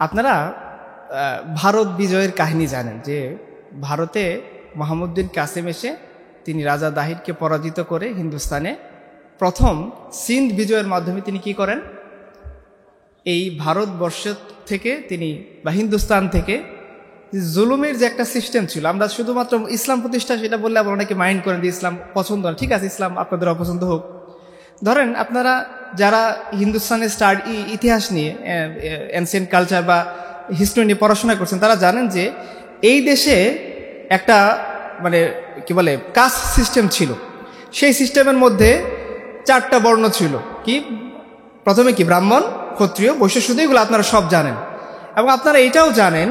আপনারা ভারত বিজয়ের কাহিনী জানেন যে ভারতে মোহাম্মদ বিন কাসেম এসে তিনি রাজা দাহিরকে পরাজিত করে হিন্দুস্তানে প্রথম সিন্ধ বিজয়ের মাধ্যমে তিনি কি করেন, এই ভারতবর্ষ থেকে তিনি বা হিন্দুস্তান থেকে জুলুমের যে একটা সিস্টেম ছিল, আমরা শুধুমাত্র ইসলাম প্রতিষ্ঠা সেটা বললে আবার অনেকে মাইন্ড করেন যে ইসলাম পছন্দ না, ঠিক আছে ইসলাম আপনাদের অপছন্দ হোক। ধরেন আপনারা যারা হিন্দুস্তানের ইতিহাস নিয়ে এনসিয়েন্ট কালচার বা হিস্ট্রি নিয়ে পড়াশোনা করছেন তারা জানেন যে এই দেশে একটা মানে কি বলে কাস্ট সিস্টেম ছিল। সেই সিস্টেমের মধ্যে 4টা বর্ণ ছিল। কি প্রথমে কি ব্রাহ্মণ, ক্ষত্রিয়, বৈশ্য, শুধু এগুলো আপনারা সব জানেন। এবং আপনারা এটাও জানেন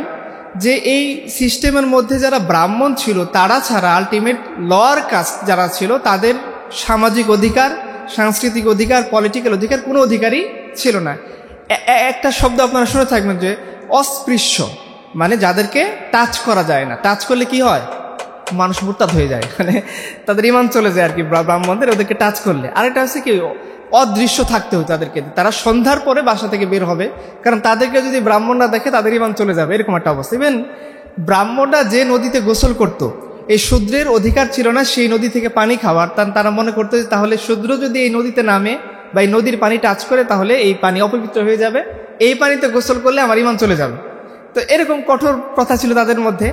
যে এই সিস্টেমের মধ্যে যারা ব্রাহ্মণ ছিল তারা ছাড়া আলটিমেট লোয়ার কাস্ট যারা ছিল তাদের সামাজিক অধিকার, সাংস্কৃতিক অধিকার, পলিটিক্যাল অধিকার কোনো অধিকারই ছিল না। একটা শব্দ আপনারা শুনে থাকবেন যে অস্পৃশ্য, মানে যাদেরকে টাচ করা যায় না। টাচ করলে কি হয়, মানুষ মুরতাদ হয়ে যায়, মানে তাদের ইমান চলে যায় আর কি ব্রাহ্মণদের ওদেরকে টাচ করলে। আরেকটা হচ্ছে কি অদৃশ্য থাকতে হয় তাদেরকে, তারা সন্ধ্যার পরে বাসা থেকে বের হবে, কারণ তাদেরকে যদি ব্রাহ্মণরা দেখে তাদের ইমান চলে যাবে, এরকম একটা অবস্থা। ইভেন ব্রাহ্মণরা যে নদীতে গোসল করত, এই শূদ্রের অধিকার ছিল না সেই নদী থেকে পানি খাওয়ার। তারা মনে করতো যে তাহলে শূদ্র যদি এই নদীতে নামে বা এই নদীর পানি টাচ করে তাহলে এই পানি অপবিত্র হয়ে যাবে, এই পানিতে গোসল করলে আমার ইমান চলে যাবে। তো এরকম কঠোর প্রথা ছিল তাদের মধ্যে।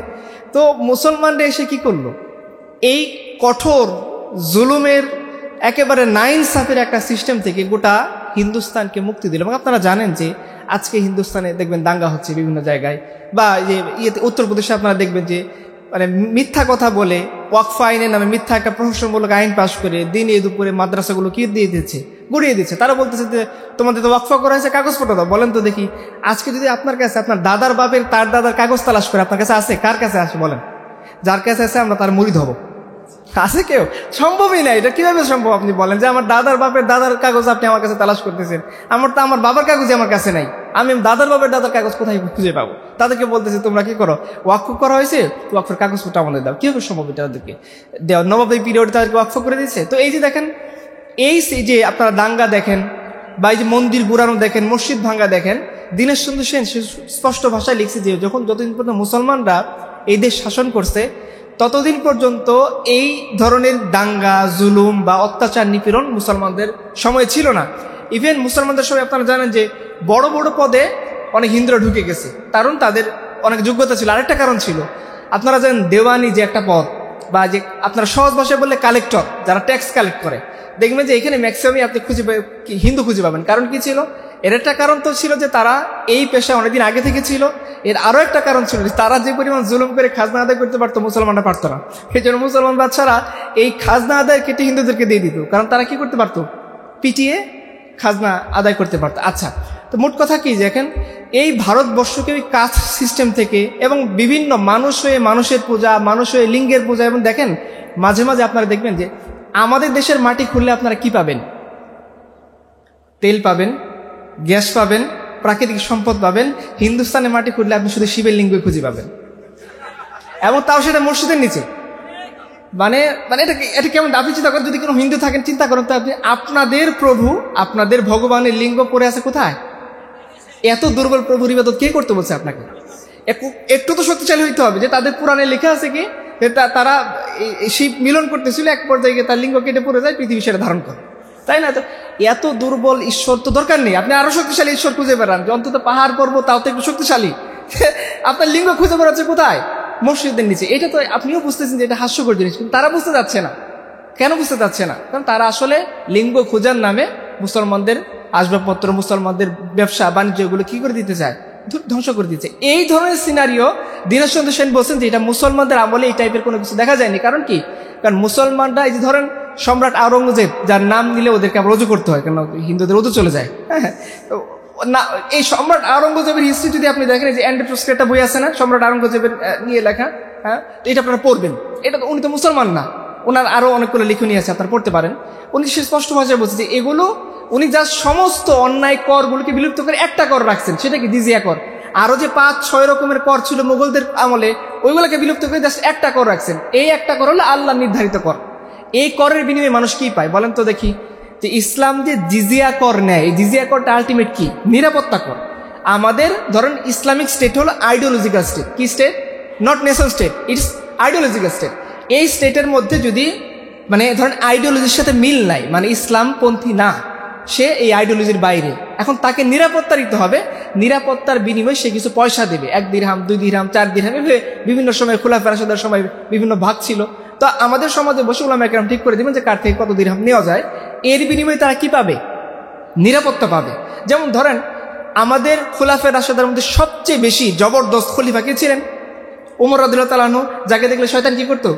তো মুসলমানরা এসে কি করলো, এই কঠোর জুলুমের একেবারে নাইনসাফের একটা সিস্টেম থেকে গোটা হিন্দুস্তানকে মুক্তি দিল। এবং আপনারা জানেন যে আজকে হিন্দুস্তানে দেখবেন দাঙ্গা হচ্ছে বিভিন্ন জায়গায়, বা ইয়েতে উত্তরপ্রদেশে আপনারা দেখবেন যে মানে মিথ্যা কথা বলে ওয়াকফ আইনের নামে মিথ্যা একটা প্রহসনমূলক আইন পাশ করে দিনে দুপুরে মাদ্রাসাগুলো কি দিয়ে দিচ্ছে, গুড়িয়ে দিচ্ছে। তারা বলতেছে যে তোমাদের তো ওয়াকফা করা হয়েছে, কাগজপত্র দাও। বলেন তো দেখি, আজকে যদি আপনার কাছে আপনার দাদার বাপের তার দাদার কাগজ তালাশ করে আপনার কাছে আছে, কার কাছে আসে বলেন? যার কাছে আছে আমরা তার মুরিদ হব, আছে কেউ? সম্ভবই না। এটা কিভাবে সম্ভব আপনি বলেন যে আমার দাদার বাপের দাদার কাগজ আপনি আমার কাছে তালাশ করতেছেন? আমার তো আমার বাবার কাগজই আমার কাছে নাই, আমি দাদার বাপের দাদার কাগজ কোথায় খুঁজে পাবো? তাদেরকে বলতেছে তোমরা কি করো, ওয়াকফ করা হয়েছে, ওয়াকফের কাগজপত্র আমাদের দাও। কিভাবে সম্ভব এটা তাদেরকে দেওয়া? নবাবের পিরিয়ডে তাদেরকে ওয়াকফ করে দিচ্ছে। তো এই যে দেখেন, এই যে আপনারা দাঙ্গা দেখেন বা এই যে মন্দির গুড়ানো দেখেন, মসজিদ ভাঙ্গা দেখেন, দীনেশ চন্দ্র সেন স্পষ্ট ভাষায় লিখছে যে যতদিন পর্যন্ত মুসলমানরা এই দেশ শাসন করছে ততদিন পর্যন্ত এই ধরনের দাঙ্গা, জুলুম বা অত্যাচার, নিপীড়ন মুসলমানদের সময় ছিল না। ইভেন মুসলমানদের সময় আপনারা জানেন যে বড় বড় পদে অনেক হিন্দুরা ঢুকে গেছে, কারণ তাদের অনেক যোগ্যতা ছিল। আরেকটা কারণ ছিল, আপনারা জানেন দেওয়ানি যে একটা পদ, বা যে আপনারা সহজ ভাষায় বললে কালেক্টর, যারা ট্যাক্স কালেক্ট করে, দেখবেন যে এখানে ম্যাক্সিমামই আপনি হিন্দু খুঁজে পাবেন। কারণ কি ছিল? এর একটা কারণ তো ছিল যে তারা এই পেশা অনেকদিন আগে থেকে ছিল। এর আরো একটা কারণ ছিল যে তারা যে পরিমাণ জুলুম করে খাজনা আদায় করতে পারতো মুসলমানরা পারতো না। সেই জন্য মুসলমান বাদশারা এই খাজনা আদায় কেটে হিন্দুদেরকে দিয়ে দিত, কারণ তারা কি করতে পারতো, পিটিয়ে খাজনা আদায় করতে পারতো। আচ্ছা, তো মোট কথা কি, দেখেন এই ভারতবর্ষকে ওই কাস্ট সিস্টেম থেকে এবং বিভিন্ন মানুষ হয়ে মানুষের পূজা, মানুষ হয়ে লিঙ্গের পূজা, এবং দেখেন মাঝে মাঝে আপনারা দেখবেন যে আমাদের দেশের মাটি খুললে আপনারা কি পাবেন? তেল পাবেন, গ্যাস পাবেন, প্রাকৃতিক সম্পদ পাবেন। হিন্দুস্তানের মাটি খুঁজলে আপনি শুধু শিবের লিঙ্গ খুঁজে পাবেন, এবং তাও সেটা মসজিদের নিচে। মানে মানে এটা কেমন? আপনি চিন্তা করেন, যদি কোনো হিন্দু থাকেন চিন্তা করেন তো আপনি, আপনাদের প্রভু, আপনাদের ভগবানের লিঙ্গ পড়ে আছে কোথায়? এত দুর্বল প্রভুর ইবাদত কে করতে বলছে আপনাকে? একটু তো শক্তিশালী হইতে হবে। যে তাদের পুরাণে লেখা আছে কি, তারা শিব মিলন করতেছিল, এক পর্যায়ে গিয়ে তার লিঙ্গ কেটে পড়ে যায়, পৃথিবী সেটা ধারণ করে, তাই না? তো এত দুর্বল ঈশ্বর তো দরকার নেই। আপনি আরো শক্তিশালী ঈশ্বর খুঁজে বেড়ান, যে অন্তত পাহাড় পর্বত তাও তো একটু শক্তিশালী। আপনার লিঙ্গ খুঁজে বেড়াচ্ছে কোথায়? মসজিদের নিচে। এটা তো আপনিও বুঝতেছেন যে এটা হাস্যকর জিনিস, কিন্তু তারা বুঝতে যাচ্ছে না। কেন বুঝতে যাচ্ছে না? কারণ তারা আসলে লিঙ্গ খোঁজার নামে মুসলমানদের আসবাবপত্র, মুসলমানদের ব্যবসা বাণিজ্য এগুলো কি করে দিতে চায়, ধ্বংস করে দিচ্ছে। এই ধরনের সিনারিও দীনেশ চন্দ্র সেন বলছেন যে এটা মুসলমানদের আমলে এই টাইপের কোনো কিছু দেখা যায়নি। কারণ কি? কারণ মুসলমানরা, এই যে ধরেন সম্রাট আওরঙ্গজেব, যার নাম নিলে ওদেরকে আবার রজু করতে হয়, কারণ হিন্দুদের রজু চলে যায়। হ্যাঁ, না, এই সম্রাট আওরঙ্গজেবের হিস্ট্রি যদি আপনি দেখেন, যে অ্যান্ড্রোস্কের একটা বই আছে না সম্রাট আওরঙ্গজেবের নিয়ে লেখা, হ্যাঁ, এটা আপনারা পড়বেন। এটা তো উনি তো মুসলমান না, ওনার আরো অনেকগুলো লেখনী আছে, আপনারা পড়তে পারেন। উনি সে স্পষ্ট ভাষায় বলছে যে এগুলো উনি যা সমস্ত অন্যায় করগুলোকে বিলুপ্ত করে একটা কর রাখছেন, সেটা কি জিজিয়া কর। আরো যে 5-6 রকমের কর ছিল মুঘলদের আমলে, ওইগুলোকে বিলুপ্ত করে জাস্ট একটা কর রাখছেন। এই একটা কর হলো আল্লাহ নির্ধারিত কর। এই করের বিনিময়ে মানুষ কি পায় বলেন তো দেখি? যে ইসলাম যে জিজিয়া কর নেয়, এই জিজিয়া করটা আলটিমেট কি? নিরাপত্তা কর। আমাদের ধরেন ইসলামিক স্টেট হলো আইডিওলজিক্যাল স্টেট। কি state? Not nation state, it's ideological state. এই স্টেটের মধ্যে যদি মানে ধরেন আইডিওলজির সাথে মিল নাই, মানে ইসলামপন্থী না, সে এই আইডিওলজির বাইরে, এখন তাকে নিরাপত্তা দিতে হবে। নিরাপত্তার বিনিময়ে সে কিছু পয়সা দেবে, 1 দিরহাম 2 দিরহাম 4 দিরহাম, বিভিন্ন সময় খোলাফা রাশেদার সময় বিভিন্ন ভাগ ছিল। তো আমাদের সমাজে বসে উলামায়ে কেরাম ঠিক করে দিবেন যে কার থেকে কত দিরহাম নেওয়া যায়। এর বিনিময়ে তারা কি পাবে? নিরাপত্তা পাবে। যেমন ধরেন আমাদের খোলাফা রাশেদার মধ্যে সবচেয়ে বেশি জবরদস্ত খলিফা কে ছিলেন? ওমর রাদিয়াল্লাহু তাআলা আনহু। যাকে দেখলে শয়তান কি করতো?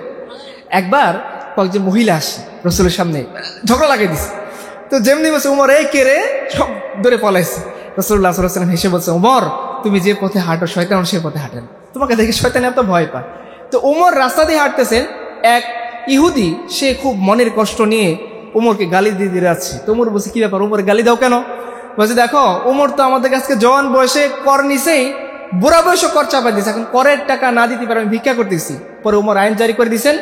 একবার কয়েকজন মহিলা আসে রাসূলের সামনে, ঝগড়া লাগিয়ে দিছে। তো যেমনি বলছে ওমর এই কে রে, সব ধরে পলাইছে। রাসূলুল্লাহ সাল্লাল্লাহু আলাইহি ওয়াসাল্লাম হেসে বলছে, ওমর তুমি যে পথে হাঁটো শয়তান সে পথে হাঁটেন, তোমাকে দেখে শয়তান এত ভয় পায়। তো ওমর রাস্তা দিয়ে হাঁটতেছেন, এক ইহুদি সে খুব মনের কষ্ট নিয়ে ওমরকে গালি দিয়ে দিয়ে যাচ্ছে। তো ওমর বলছে কি ব্যাপার, ওমর গালি দাও কেন? বলছে দেখো ওমর তো আমাদের কাছে জওয়ান বয়সে কর নিছেই, বুড়া বয়সে কর চাপা দিয়েছে, এখন করের টাকা না দিতে পারে আমি ভিক্ষা করতেছি। পরে ওমর আইন জারি করে দিয়েছেন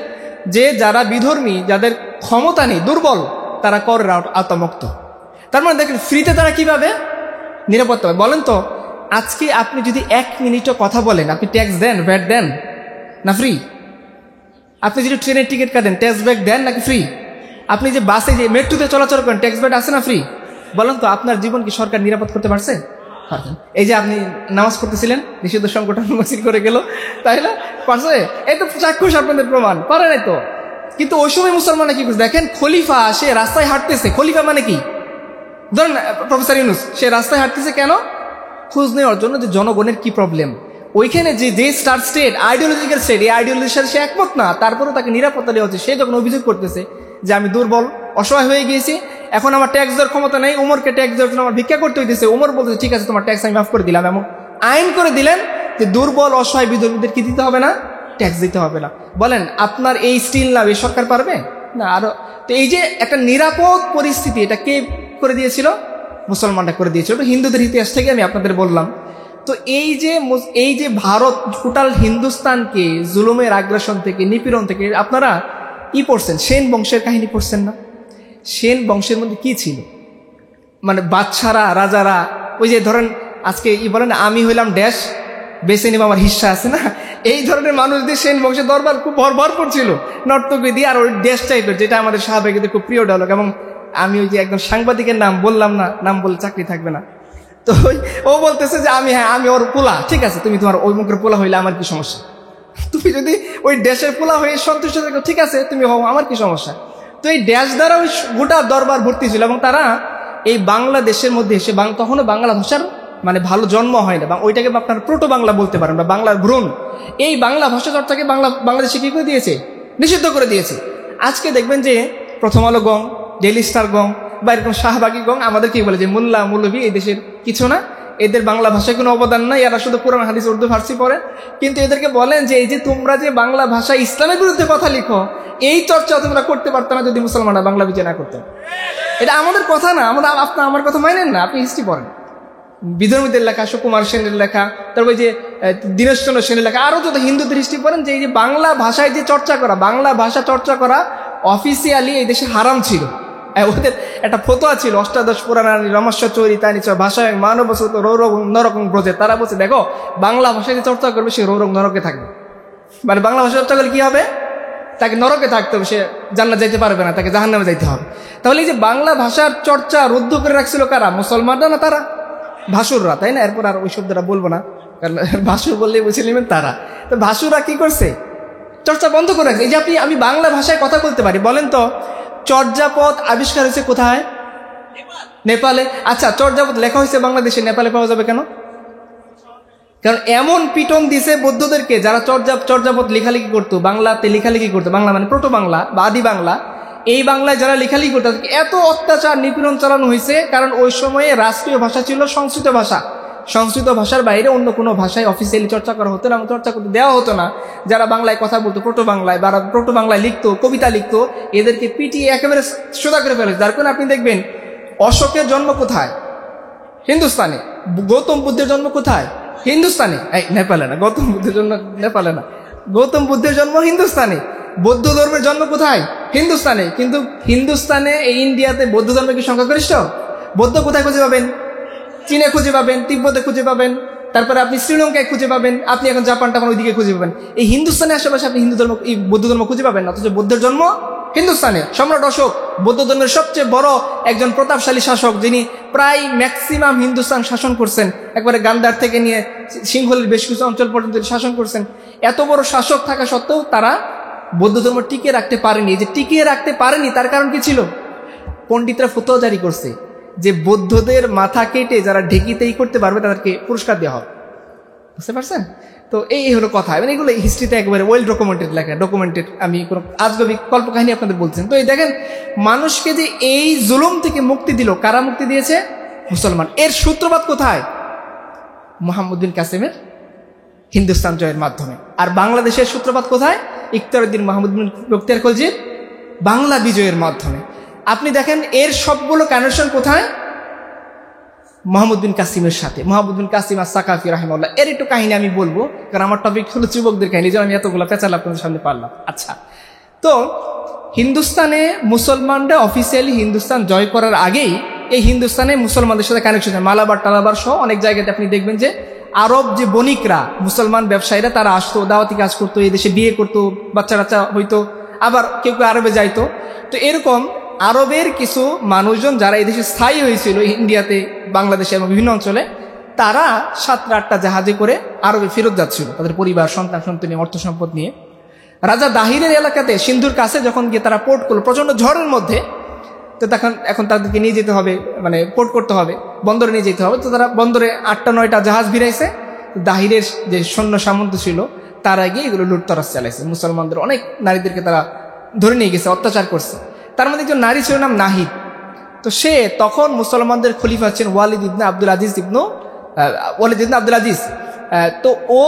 যে যারা বিধর্মী, যাদের ক্ষমতা নেই, দুর্বল, তারা করের আওতামুক্ত। তার মানে দেখেন ফ্রিতে তারা কিভাবে নিরাপত্তা পাবে? বলেন তো আজকে আপনি যদি 1 মিনিটও কথা বলেন, আপনি ট্যাক্স দেন, ভ্যাট দেন না ফ্রি? আপনি যদি ট্রেনের টিকিট কাটেন ট্যাক্স ব্যাক দেন নাকি ফ্রি? আপনি যে বাসে যে মেট্রোতে চলাচল করেন ট্যাক্স ব্যাক আছে না ফ্রি? বলেন তো আপনার জীবন কি সরকার নিরাপদ করতে পারছে? এই যে আপনি নামাজ পড়তেছিলেন, নিষিদ্ধ সংগঠন মসজিদ করে গেল, তাই না? পারছে? এই তো চাক্ষুষ আপনাদের প্রমাণ, পারে নাই তো। কিন্তু ওই সময় মুসলমানরা কি করছে দেখেন, খলিফা সে রাস্তায় হাঁটতেছে। খলিফা মানে কি? ধরেন প্রফেসর ইউনূস সে রাস্তায় হাঁটতেছে কেন? খোঁজ নেওয়ার জন্য যে জনগণের কি প্রবলেম। ওইখানে যে স্টার স্টেট, আইডিওলজিক্যাল স্টেট, এই আইডিওলজির সাথে সে একমত না, তারপরেও তাকে নিরাপত্তা দেওয়া হচ্ছে। সে যখন অভিযোগ করতেছে যে আমি দুর্বল অসহায় হয়ে গিয়েছি, এখন আমার ট্যাক্স দেওয়ার ক্ষমতা নেই, ওমরকে ট্যাক্স দেওয়ার জন্য আমার ভিক্ষা করতে হইতেছে, ওমর বলতেছে ঠিক আছে তোমার ট্যাক্স আমি মাফ করে দিলাম, এমন আইন করে দিলেন যে দুর্বল অসহায় বিধর্মীদের কি দিতে হবে না? ট্যাক্স দিতে হবে না। বলেন আপনার এই স্টিল না, এই সরকার পারবে না? আরো তো এই যে একটা নিরাপদ পরিস্থিতি, এটা কে করে দিয়েছিল? মুসলমানরা করে দিয়েছিল। হিন্দুদের ইতিহাস থেকে আমি আপনাদের বললাম। তো এই যে ভারত টোটাল হিন্দুস্তানকে জুলুমের আগ্রাসন থেকে, নিপীড়ন থেকে আপনারা পড়ছেন, সেন বংশের কাহিনী পড়ছেন না? সেন বংশের মধ্যে কি ছিল? মানে বাদশারা, রাজারা, ওই যে ধরেন আজকে বলেন আমি হইলাম ড্যাশ, বেছে নিব আমার হিস্সা আছে না, এই ধরনের মানুষদের সেন বংশের দরবার খুব ভরপুর ছিল, নর্তকী দিয়ে। আর ওই ড্যাশ টাইপের, যেটা আমাদের সাহাবাগীদের খুব প্রিয় ডায়লগ। এবং আমি ওই যে একদম সাংবাদিকের নাম বললাম না, নাম বললে চাকরি থাকবে না, তো ও বলতেছে যে আমি ওর পোলা, ঠিক আছে তুমি তোমার ওই মুখের পোলা হইলে আমার কি সমস্যা? তুমি যদি ওই ড্যাশের পোলা হয়ে সন্তুষ্ট থাকো, ঠিক আছে তুমি হও, আমার কি সমস্যা? তো এই ড্যাশ দ্বারা ওই গোটা দরবার ভর্তি ছিল। এবং তারা এই বাংলাদেশের মধ্যে এসে, তখনও বাংলা ভাষার মানে ভালো জন্ম হয় না, ওইটাকে আপনার প্রোটো বাংলা বলতে পারেন, বা বাংলার ভ্রূণ। এই বাংলা ভাষা চর্চাকে বাংলাদেশে কি করে দিয়েছে? নিষিদ্ধ করে দিয়েছে। আজকে দেখবেন যে প্রথম আলো গং, ডেইলি স্টার গং বা এরকম শাহবাগী গং আমাদের কি বলে যে মোল্লা মৌলভী এই দেশের কিছু না, এদের বাংলা ভাষায় কোনো অবদান নাই, এরা শুধু কোরআন হাদিস উর্দু ফার্সি পড়ে। কিন্তু এদেরকে বলেন যে এই যে তোমরা যে বাংলা ভাষায় ইসলামের বিরুদ্ধে কথা লিখো, এই চর্চা তোমরা করতে পারতো না যদি মুসলমানরা বাংলা বিচার না করতেন। এটা আমাদের কথা না, আমার কথা মানেন না, আপনি হিস্ট্রি পড়েন, বিধর্মীদের লেখা, সুকুমার সেনের লেখা, তারপরে যে দীনেশচন্দ্র সেনের লেখা, আরো যত হিন্দুদের হিস্ট্রি পড়েন, যে এই যে বাংলা ভাষায় যে চর্চা করা, বাংলা ভাষা চর্চা করা অফিসিয়ালি এই দেশে হারাম ছিল। ওদের একটা ফতোয়া ছিল, অষ্টাদশ পুরাণানি রমস্য চরিতানি ভাষায় মানবসত রৌরগ নরকম ব্রজে। তারা বলছে দেখো বাংলা ভাষায় যে চর্চা করবে সে রৌরগ নরকে থাকবে, মানে বাংলা ভাষা চর্চা করলে কি হবে? তাকে নরকে থাকতে হবে, সে জান্নাত যাইতে পারবে না, তাকে জাহান্নামে যাইতে হবে। তাহলে এই যে বাংলা ভাষার চর্চা রুদ্ধ করে রাখছিল কারা? মুসলমানরা না তারা? ভাসুররা, তাই না? এরপর আর ওই শব্দটা বলবো না, কারণ ভাসুর বললেই বুঝে নেবেন তারা। তো ভাসুররা কি করছে? চর্চা বন্ধ করে রাখছে। এই যে আমি বাংলা ভাষায় কথা বলতে পারি, বলেন তো চর্যাপদ আবিষ্কার হয়েছে কোথায়? নেপালে। আচ্ছা চর্যাপদ লেখা হয়েছে বাংলাদেশে, নেপালে পাওয়া যাবে কেন? কারণ এমন পিটন দিছে বৌদ্ধদেরকে, যারা চর্যাপদ লেখালেখি করতো, বাংলাতে লেখালেখি করতো, বাংলা মানে প্রোটো বাংলা বা আদি বাংলা, এই বাংলায় যারা লেখালেখি করতো এত অত্যাচার নিপীড়ন চালানো হয়েছে। কারণ ওই সময়ে রাষ্ট্রীয় ভাষা ছিল সংস্কৃত ভাষা, সংস্কৃত ভাষার বাইরে অন্য কোনো ভাষায় অফিসিয়ালি চর্চা করা হতো না, চর্চা করতে দেওয়া হতো না। যারা বাংলায় কথা বলতো প্রোটো বাংলায় বা প্রোটো বাংলায় লিখতো, কবিতা লিখতো, এদেরকে পিটিয়ে একেবারে সোজা করে ফেলেছে। যার কারণে আপনি দেখবেন অশোকের জন্ম কোথায়? হিন্দুস্তানে। গৌতম বুদ্ধের জন্ম কোথায়? হিন্দুস্তানে। এই নেপালে না, গৌতম বুদ্ধের জন্ম নেপালে না, গৌতম বুদ্ধের জন্ম হিন্দুস্তানে। বৌদ্ধ ধর্মের জন্ম কোথায়? হিন্দুস্তানে। কিন্তু হিন্দুস্তানে এই ইন্ডিয়াতে বৌদ্ধ ধর্মের কি সংখ্যাগরিষ্ঠ? বৌদ্ধ কোথায় খুঁজে পাবেন? চীনে খুঁজে পাবেন, তিব্বতে খুঁজে পাবেন, তারপরে আপনি শ্রীলঙ্কায় খুঁজে পাবেন, আপনি এখন জাপান টাপান ওইদিকে খুঁজে পাবেন। এই হিন্দুস্তানের আশেপাশে আপনি হিন্দু ধর্ম, এই বৌদ্ধ ধর্ম খুঁজে পাবেন না। অথচ বৌদ্ধের জন্ম হিন্দুস্তানে। সম্রাট অশোক বৌদ্ধ ধর্মের সবচেয়ে বড় একজন প্রতাপশালী শাসক, যিনি প্রায় ম্যাক্সিমাম হিন্দুস্তান শাসন করছেন, একবারে গান্ধার থেকে নিয়ে সিংহলের বেশ কিছু অঞ্চল পর্যন্ত শাসন করছেন। এত বড় শাসক থাকা সত্ত্বেও তারা বৌদ্ধ ধর্ম টিকিয়ে রাখতে পারেনি। যে টিকিয়ে রাখতে পারেনি তার কারণ কি ছিল? পণ্ডিতরা ফতোয়া জারি করছে যে বৌদ্ধদের মাথা কেটে যারা ঢেকিতেই করতে পারবে তাদেরকে পুরস্কার দেওয়া হবে। বুঝতে পারছেন? তো এই হলো কথা। মানে এগুলো হিস্ট্রিতে একেবারে ওয়েল ডকুমেন্টেড লেখা, ডকুমেন্টেড। আমি কোনো আজগবি কল্পকাহিনী আপনাদের বলছেন। তো এই দেখেন, মানুষকে যে এই জুলুম থেকে মুক্তি দিল, কারা মুক্তি দিয়েছে? মুসলমান। এর সূত্রপাত কোথায়? মুহাম্মদ বিন কাসেমের হিন্দুস্তান জয়ের মাধ্যমে। আর বাংলাদেশের সূত্রপাত কোথায়? ইখতিয়ারউদ্দিন মাহমুদ বিন বখতিয়ার খলজির বাংলা বিজয়ের মাধ্যমে। আপনি দেখেন এর সবগুলো কানেকশন কোথায়? মুহাম্মদ বিন কাসিমের সাথে। মুহাম্মদ বিন কাসিম আস-সাকাফি রাহিমাহুল্লাহ। এর একটু কাহিনী আমি বলবো, কারণ আমার টপিক হলো যুবকদের কাহিনী, যেন আমি এতগুলো পেঁচাল আপনাদের সামনে পারলাম। আচ্ছা, তো হিন্দুস্তানে মুসলমানরা অফিসিয়ালি হিন্দুস্তান জয় করার আগেই এই হিন্দুস্তানে মুসলমানদের সাথে কানেকশন, মালাবার টালাবার সহ অনেক জায়গাতে আপনি দেখবেন যে আরব যে বণিকরা, মুসলমান ব্যবসায়ীরা, তারা আসতো, দাওয়াতি কাজ করতো, এই দেশে বিয়ে করতো, বাচ্চা কাচ্চা হইতো, আবার কেউ কেউ আরবে যাইতো। তো এরকম আরবের কিছু মানুষজন যারা এই দেশে স্থায়ী হয়েছিল, ইন্ডিয়াতে, বাংলাদেশে এবং বিভিন্ন অঞ্চলে, তারা 7-8টা জাহাজে করে আরবে ফেরত যাচ্ছিল তাদের পরিবার, সন্তান সন্ততি, অর্থ সম্পদ নিয়ে। রাজা দাহিরের এলাকাতে সিন্ধুর কাছে যখন গিয়ে তারা পোর্ট করলো প্রচণ্ড ঝড়ের মধ্যে, তো তখন এখন তাদেরকে নিয়ে যেতে হবে, মানে পোর্ট করতে হবে, বন্দরে নিয়ে যেতে হবে। তো তারা বন্দরে 8টা-9টা জাহাজ ভিড়াইছে। দাহিরের যে সৈন্য সামন্ত ছিল তারা গিয়ে এগুলো লুটতরাজ চালাইছে। মুসলমানদের অনেক নারীদেরকে তারা ধরে নিয়ে গেছে, অত্যাচার করছে। তার মধ্যে একজন নারী ছিল নাম নাহিদ। তো সে তখন মুসলমানদের খলিফা ছিলেন ওয়ালিদ ইবনে আব্দুল আজিজ। তো ও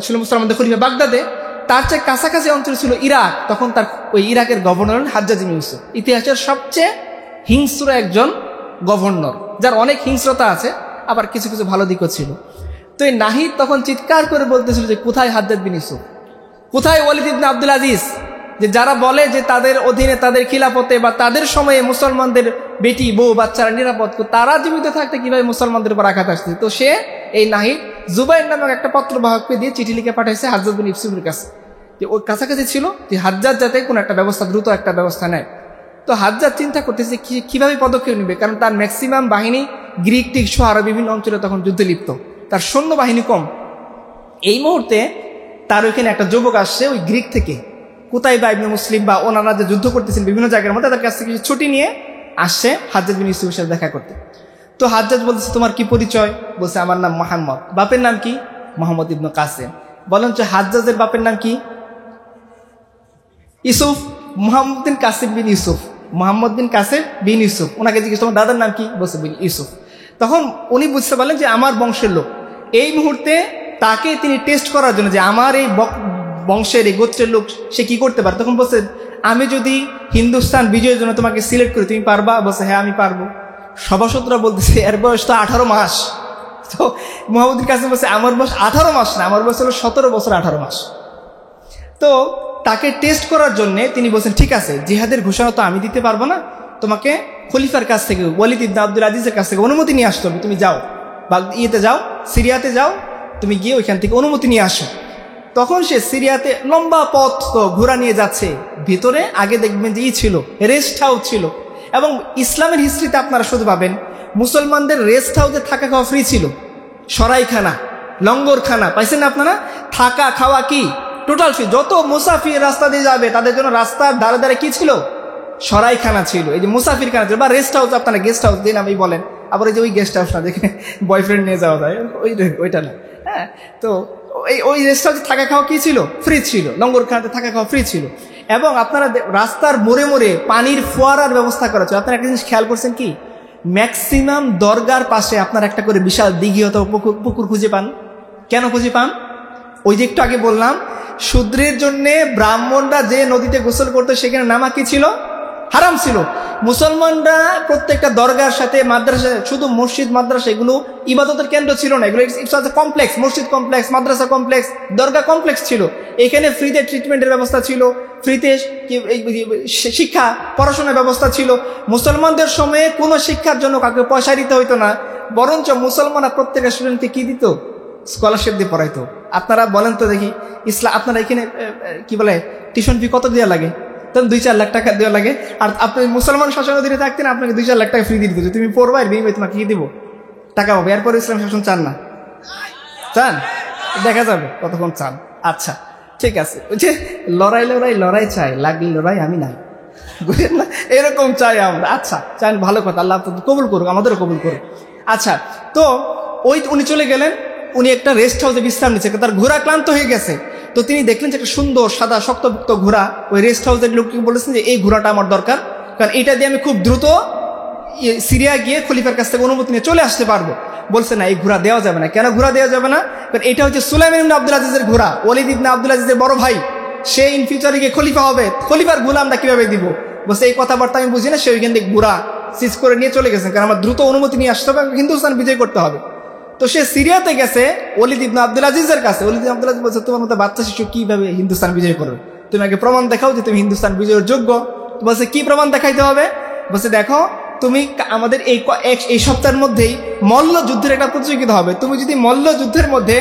ছিল মুসলমানদের খলিফা বাগদাদে। তার চেয়ে কাছাকাছি অঞ্চল ছিল ইরাক। তখন তার ওই ইরাকের গভর্নর হাজ্জাজ ইবনে ইউসুফ, ইতিহাসের সবচেয়ে হিংস্র একজন গভর্নর, যার অনেক হিংস্রতা আছে, আবার কিছু কিছু ভালো দিকও ছিল। তো এই নাহিদ তখন চিৎকার করে বলতেছিল যে কোথায় হাজ্জাজ বিন ইউসুফ, কোথায় ওয়ালিদ ইবনে আব্দুল আজিজ, যে যারা বলে যে তাদের অধীনে, তাদের খিলাফতে বা তাদের সময়ে মুসলমানদের বেটি, বউ, বাচ্চারা নিরাপদ, তারা জীবিত থাকতে কিভাবে মুসলমানদের উপর আঘাত আসছে। তো সে এই নাহিদ জুবাইর নামক একটা পত্রবাহককে দিয়ে চিঠি লিখে পাঠাইছে হাজ্জাজ বিন ইউসুফের কাছে, যে ওর কাছাকাছি ছিল, যে হাজ্জাজ যাতে কোনো একটা ব্যবস্থা, দ্রুত একটা ব্যবস্থা নেয়। তো হাজ্জাজ চিন্তা করতেছে কিভাবে পদক্ষেপ নেবে, কারণ তার ম্যাক্সিমাম বাহিনী গ্রিক টিক সহ আরো বিভিন্ন অঞ্চলে তখন যুদ্ধে লিপ্ত, তার সৈন্য বাহিনী কম। এই মুহূর্তে তার ওইখানে একটা যুবক আসছে ওই গ্রিক থেকে, কুতাইবা ইবনে মুসলিম বা ওনারা যে যুদ্ধ করতেছেন বিভিন্ন জায়গার মধ্যে, তাদের কাছ থেকে কিছু ছুটি নিয়ে আসছে হাজ্জাজ বিন ইউসুফের সাথে দেখা করতে। তো হাজ্জাজ বলতেছে তোমার কি পরিচয়? বলছে আমার নাম মুহাম্মদ। বাপের নাম কি? মুহাম্মদ ইবনে কাসেম। বলেন যে হাজ্জাজের বাপের নাম কি? ইউসুফ। মুহাম্মদ বিন কাসেম বিন ইউসুফ, মুহাম্মদ বিন কাসেম বিন ইউসুফ। ওনাকে জিজ্ঞেস তোমার দাদার নাম কি? বলছে বিন ইউসুফ। তখন উনি বুঝতে পারলেন যে আমার বংশের লোক। এই মুহূর্তে তাকে তিনি টেস্ট করার জন্য যে আমার এই বংশের, এই গোত্রের লোক, সে কি করতে পারে। তখন বলছে আমি যদি হিন্দুস্তান বিজয়ের জন্য তোমাকে সিলেক্ট করি তুমি পারবা? বলছে হ্যাঁ আমি পারবো। সভাসদরা বলতেছে এর বয়স তো 18 মাস। তো মুহাম্মদ কাসেম বলছে আমার বয়স 18 মাস না, আমার বয়স হলো 17 বছর 18 মাস। তো তাকে টেস্ট করার জন্য তিনি বলছেন ঠিক আছে, জিহাদের ঘোষণা তো আমি দিতে পারবো না, তোমাকে খলিফার কাছ থেকে, ওয়ালিদ ইবনে আব্দুল আজিজের কাছ থেকে অনুমতি নিয়ে আসতে হবে। তুমি যাও বা ইয়েতে যাও, সিরিয়াতে যাও, তুমি গিয়ে ওইখান থেকে অনুমতি নিয়ে আসো। তখন সে সিরিয়াতে লম্বা পথ তো ঘোড়া নিয়ে যাচ্ছে, ভিতরে আগে দেখবেন যে ছিল রেস্ট হাউস ছিল। এবং ইসলামের হিস্ট্রিতে আপনারা শুধু পাবেন মুসলমানদের রেস্ট হাউসে থাকা খাওয়া ফ্রি ছিল, সরাইখানা, লঙ্গরখানা পাইছেন আপনারা, থাকা খাওয়া কি টোটাল ফ্রি। যত মুসাফির রাস্তা দিয়ে যাবে তাদের জন্য রাস্তার ধারে ধারে কি ছিল? সরাইখানা ছিল। এই যে মুসাফির খানা ছিল বা রেস্ট হাউস, আপনারা গেস্ট হাউস দিন আমি বলেন, আবার এই যে ওই গেস্ট হাউস না যেখানে বয়ফ্রেন্ড নিয়ে যাওয়া যায়, ওইটা না। হ্যাঁ, তো ওই রেস্ট হাউসে থাকা খাওয়া কি ছিল? ফ্রি ছিল। লঙ্গরখানাতে থাকা খাওয়া ফ্রি ছিল। এবং আপনারা রাস্তার মোড়ে মোড়ে পানির ফোয়ারার ব্যবস্থা করা ছিল। আপনারা একটা জিনিস খেয়াল করছেন কি, ম্যাক্সিমাম দরগার পাশে আপনার একটা করে বিশাল দিঘি অথবা পুকুর খুঁজে পান। কেন খুঁজে পান? ওই যে একটু আগে বললাম, শূদ্রের জন্য ব্রাহ্মণরা যে নদীতে গোসল করতো সেখানে নামা কি ছিল? হারাম ছিল। মুসলমানরা প্রত্যেকটা দরগার সাথে, মাদ্রাসা, শুধু মসজিদ মাদ্রাসা এগুলো ইবাদতের কেন্দ্র ছিল না, এগুলো ইটস আ কমপ্লেক্স, মসজিদ কমপ্লেক্স, মাদ্রাসা কমপ্লেক্স, দরগা কমপ্লেক্স ছিল। এখানে ফ্রিতে ট্রিটমেন্টের ব্যবস্থা ছিল, ফ্রিতে শিক্ষা পড়াশোনার ব্যবস্থা ছিল। মুসলমানদের সময়ে কোনো শিক্ষার জন্য কাউকে পয়সা দিতে হইতো না, বরঞ্চ মুসলমানরা প্রত্যেকটা স্টুডেন্টকে কি দিত? স্কলারশিপ দিয়ে পড়াইতো। আপনারা বলেন তো দেখি, ইসলাম আপনারা এখানে কি বলে টিউশন ফি কত দেওয়া লাগে? তখন 2-4 লাখ টাকা দেওয়া লাগে। আর আপনি মুসলমান শাসনের দিনে থাকতেন, আপনাকে 2-4 লাখ টাকা ফ্রি দিয়ে দিত, তুমি পড়বা এর বিনিময়ে তোমাকে কি দিব? টাকা পাবো। এরপর ইসলাম শাসন চান না? চান? দেখা যাবে কতক্ষণ চান। আচ্ছা ঠিক আছে, ওই যে লড়াই লড়াই লড়াই চাই, লাগলে লড়াই আমি নাই, বুঝলেন না? এরকম চাই আমরা। আচ্ছা চান, ভালো কথা, আল্লাহ কবুল করুক, আমাদেরও কবুল করুক। আচ্ছা, তো উনি চলে গেলেন, উনি একটা রেস্ট হাউসে বিশ্রাম নিচ্ছে, তার ঘোড়া ক্লান্ত হয়ে গেছে। তো তিনি দেখলেন যে একটা সুন্দর সাদা শক্তপোক্ত ঘোড়া। ওই রেস্ট হাউসের লোককে বলেছেন যে এই ঘোড়াটা আমার দরকার, কারণ এটা দিয়ে আমি খুব দ্রুত সিরিয়া গিয়ে খলিফার কাছ থেকে অনুমতি নিয়ে চলে আসতে পারবো। বলছে না, এই ঘোড়া দেওয়া যাবে না। কেন ঘোড়া দেওয়া যাবে না? কারণ এটা হচ্ছে সুলাইমান ইবনে আব্দুল আজিজের ঘোড়া, ওয়ালিদ ইবনে আব্দুল আজিজের বড় ভাই, সে ইন ফিউচারে গিয়ে খলিফা হবে, খলিফার ঘোড়া আমরা কিভাবে দিব? বলছে এই কথাবার্তা আমি বুঝি না। সে ওইখান থেকে ঘোড়া সিজ করে নিয়ে চলে গেছেন, কারণ আমার দ্রুত অনুমতি নিয়ে আসতে হবে, হিন্দুস্তান বিজয় করতে হবে। তো সে সিরিয়াতে গেছে ওয়ালিদ ইবনে আব্দুল আজিজের কাছে। ওয়ালিদ ইবনে আব্দুল আজিজ বলছে, তোমার মতো বাচ্চা শিশু কিভাবে হিন্দুস্তান বিজয় করবে? তুমি আগে প্রমাণ দেখাও যে তুমি হিন্দুস্তান বিজয়ের যোগ্য। বলছে কি প্রমাণ দেখাইতে হবে? বলছে দেখো, তুমি আমাদের এই সপ্তাহের মধ্যেই মল্ল যুদ্ধের একটা প্রতিযোগিতা হবে, তুমি যদি মল্ল যুদ্ধের মধ্যে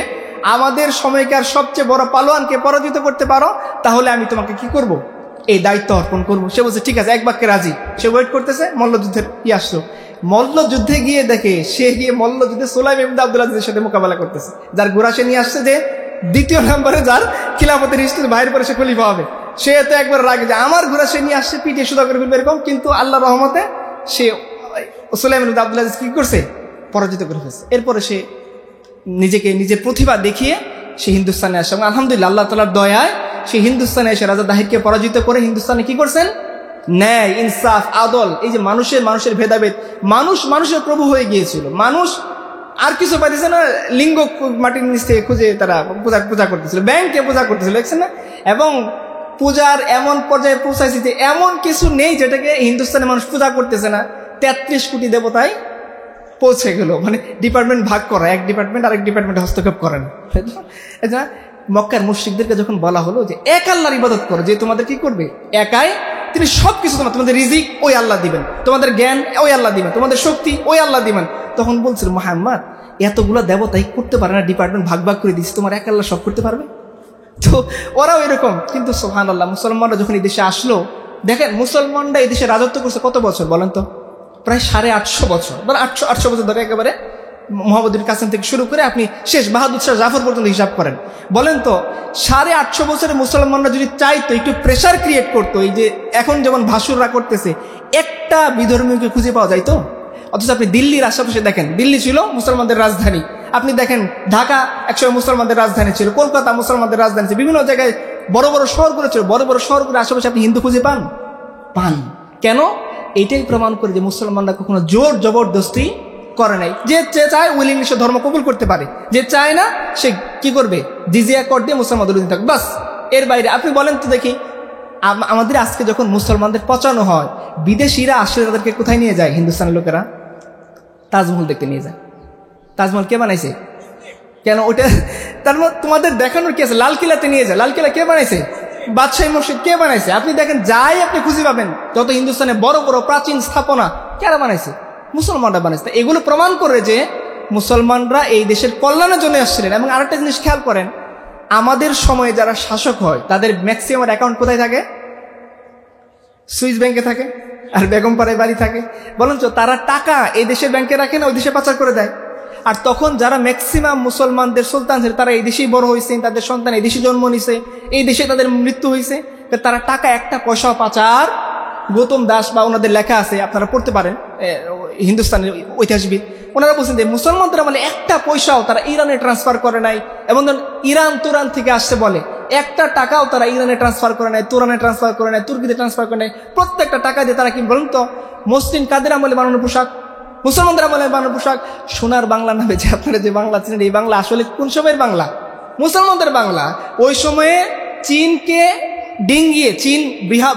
আমাদের সময়কার সবচেয়ে বড় পালোয়ানকে পরাজিত করতে পারো, তাহলে আমি তোমাকে কি করব? এই দায়িত্ব অর্পণ করবো। সে বলছে ঠিক আছে, এক বাক্যে রাজি। সে ওয়েট করতেছে, মল্লযুদ্ধের কি আসলো। মল্লযুদ্ধে গিয়ে দেখে, সে গিয়ে মল্লযুদ্ধে সুলাইমান ইবনে আব্দুল আজিজের সাথে মোকাবেলা করতেছে, যার ঘোড়া সে নিয়ে আসছে, যে দ্বিতীয় নম্বরে যার খিলাফতের হিস্ট্রি বাইরে পরে সে খলিফা হবে। সে তো একবার রাগে যে আমার ঘোড়া সে নিয়ে আসছে, পিটিয়ে সুদা করে ফেলবে এরকম। কিন্তু আল্লাহ রহমতে সে সুলাইমান ইবনে আব্দুল আজিজ কি করছে? পরাজিত করে ফেলছে। এরপরে সে নিজেকে নিজের প্রতিভা দেখিয়ে সে হিন্দুস্তানে আসে, এবং আলহামদুলিল্লাহ আল্লাহ তাআলার দয়ায় সে হিন্দুস্তানে এসে রাজা দাহিরকে পরাজিত করে হিন্দুস্তানে কি করছেন? ন্যায়, ইনসাফ, আদল, এই যে মানুষের ভেদাভেদ, মানুষের প্রভু হয়ে গিয়েছিল। মানুষ আর কিছু পাইতেছে না, লিঙ্গ মাটির নিচ থেকে খুঁজে তারা পূজা করতেছিল, ব্যাংকে পূজা করতেছিল, দেখছেন না? এবং পূজার এমন পর্যায়ে পৌঁছাইছে যে এমন কিছু নেই যেটাকে হিন্দুস্তানের মানুষ পূজা করতেছে না। 33 কোটি দেবতায় পৌঁছে গেল, মানে ডিপার্টমেন্ট ভাগ করা, এক ডিপার্টমেন্ট আরেক ডিপার্টমেন্টে হস্তক্ষেপ করেন। মক্কার মুশরিকদেরকে যখন বলা হলো যে এক আল্লাহর ইবাদত করো, যে তোমাদের কি করবে? একাই, তিনি সবকিছু তোমাদের রিজিক ওই আল্লাহ দিবেন, তোমাদের জ্ঞান ওই আল্লাহ দিবেন, তোমাদের শক্তি ওই আল্লাহ দিবেন। তখন বলছিল মুহাম্মদ, এতগুলো দেবতাই করতে পারে না, ডিপার্টমেন্ট ভাগ ভাগ করে দিচ্ছি, তোমার এক আল্লাহ সব করতে পারবে? তো ওরাও এরকম। কিন্তু সুবহানাল্লাহ, মুসলমানরা যখন এই দেশে আসলো, দেখেন মুসলমানরা এই দেশে রাজত্ব করছে কত বছর বলেন তো? প্রায় 850 বছর, মানে 800 বছর ধরে, একেবারে মুহাম্মদুল কাসেম থেকে শুরু করে আপনি শেষ বাহাদুর শাহ জাফর পর্যন্ত হিসাব করেন। বলেন তো 850 বছরে মুসলমানরা যদি চাইতো, একটু প্রেশার ক্রিয়েট করতো, এই যে এখন যেমন ভাসুররা করতেছে, একটা বিধর্মীকে খুঁজে পাওয়া যাইতো? অথচ আপনি দিল্লির আশেপাশে দেখেন, দিল্লি ছিল মুসলমানদের রাজধানী। আপনি দেখেন ঢাকা একসময় মুসলমানদের রাজধানী ছিল, কলকাতা মুসলমানদের রাজধানী ছিল, বিভিন্ন জায়গায় বড় বড় শহরগুলো ছিল, বড় বড় শহরগুলোর আশেপাশে আপনি হিন্দু খুঁজে পান? কেন? এটাই প্রমাণ করে যে মুসলমানরা কখনো জোর জবরদস্তি করে নাই। যে চায় উইলিংলি সে ধর্ম কবুল করতে পারে, যে চায় না সে কি করবে? জিজিয়া কর দিয়ে মুসলমানদের দিন থাকবে, বাস। এর বাইরে আপনি বলেন তো দেখি, আমাদের আজকে যখন মুসলমানদের পচানো হয়, বিদেশিরা আসলে তাদেরকে কোথায় নিয়ে যায়? হিন্দুস্তানের লোকেরা তাজমহল দেখতে নিয়ে যায়। তাজমহল কে বানাইছে? কেন ওটা তার তোমাদের দেখানোর কি আছে? লালকিল্লাতে নিয়ে যায়। লালকিল্লা কে বানাইছে? বাদশাহী মসজিদ কে বানাইছে? আপনি দেখেন, যাই আপনি খুঁজে পাবেন যত হিন্দুস্তানে বড় বড় প্রাচীন স্থাপনা, কারা বানাইছে? মুসলমানরা বানাইছে। এগুলো প্রমাণ করে যে মুসলমানরা এই দেশের কল্যাণের জন্য আসছিলেন। এবং আরেকটা জিনিস খেয়াল করেন, আমাদের সময়ে যারা শাসক হয় তাদের ম্যাক্সিমাম অ্যাকাউন্ট কোথায় থাকে? সুইস ব্যাংকে থাকে, আর বেগমপাড়ায় বাড়ি থাকে। বলুন তো, তারা টাকা এই দেশের ব্যাংকে রাখে না, ওই দেশে পাচার করে দেয়। আর তখন যারা ম্যাক্সিমাম মুসলমানদের সুলতান ছিল, তারা এই দেশেই বড় হয়েছে, তাদের সন্তান এই দেশে জন্ম নিছে, এই দেশে তাদের মৃত্যু হয়েছে। তারা টাকা একটা পয়সা পাচার, গৌতম দাস বা ওনাদের লেখা আছে, আপনারা পড়তে পারেন, হিন্দুস্তানের ঐতিহাসিকবিদ, ওনারা বলছেন যে মুসলমানদের আমলে একটা পয়সাও তারা ইরানে ট্রান্সফার করে নাই। এবং ইরান তুরান থেকে আসছে বলে, একটা টাকাও তারা ইরানে ট্রান্সফার করে নাই, তুরানে ট্রান্সফার করে নাই, তুর্কিতে ট্রান্সফার করে নাই। প্রত্যেকটা টাকা দিয়ে তারা কি বলুন তো, মসলিন কাদের আমলে বানানো পোশাক, মুসলমানদের আমলে বানানো পোশাক। সোনার বাংলা নামে যে আপনারা যে বাংলা ছিলেন, এই বাংলা আসলে কোন সময়ের বাংলা? মুসলমানদের বাংলা। ওই সময়ে চীনকে ডিঙ্গিয়ে, চীন